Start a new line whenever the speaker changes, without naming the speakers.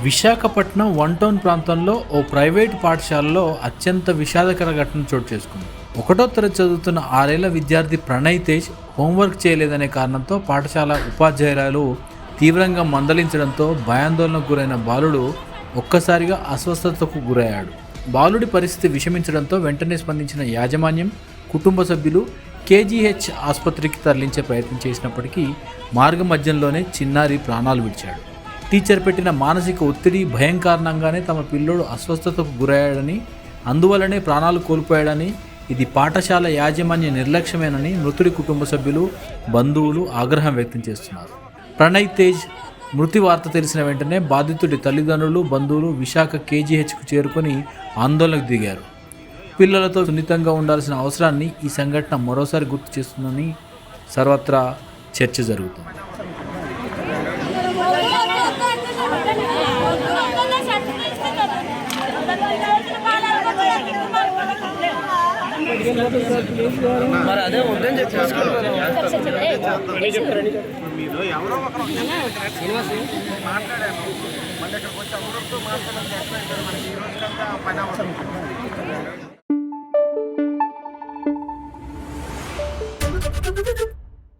Visakhapatnam one town ప్రాంతంలో ఓ private పాఠశాలలో అత్యంత విషాదకర ఘటన చోటు చేసుకుంది. 1వ తరగతి చదువుతున్న 6 ఏళ్ల విద్యార్థి ప్రణయ్ తేజ్ హోంవర్క్ చేయలేదనే కారణంతో పాఠశాల ఉపాధ్యాయురాలు తీవ్రంగా మందలించడంతో భయాందోళనకు గురైన బాలుడు ఒక్కసారిగా అస్వస్థతకు గురయ్యాడు. బాలుడి పరిస్థితి విషమించడంతో వెంటనే స్పందించిన యాజమాన్యం, కుటుంబ సభ్యులు కేజీహెచ్ ఆసుపత్రికి తరలించే ప్రయత్నం చేసినప్పటికీ మార్గ మధ్యంలోనే చిన్నారి ప్రాణాలు విడిచాడు. టీచర్ పెట్టిన మానసిక ఒత్తిడి, భయం కారణంగానే తమ పిల్లోడు అస్వస్థతకు గురయ్యాడని, అందువల్లనే ప్రాణాలు కోల్పోయాడని, ఇది పాఠశాల యాజమాన్య నిర్లక్ష్యమేనని మృతుడి కుటుంబ సభ్యులు, బంధువులు ఆగ్రహం వ్యక్తం చేస్తున్నారు. ప్రణయ్ తేజ్ మృతి వార్త తెలిసిన వెంటనే బాధితుడి తల్లిదండ్రులు, బంధువులు విశాఖ కేజీహెచ్కు చేరుకొని ఆందోళనకు దిగారు. పిల్లలతో సున్నితంగా ఉండాల్సిన అవసరాన్ని ఈ సంఘటన మరోసారి గుర్తు చేస్తుందని సర్వత్రా చర్చ జరుగుతుంది.
మరి అదే వద్దని
మీరు ఎవరో ఒకరు మాట్లాడాను. మళ్ళీ ఇక్కడికి వచ్చి అందరితో మాట్లాడాలి. మనకి ఈ రోజులంతా పని అవసరం.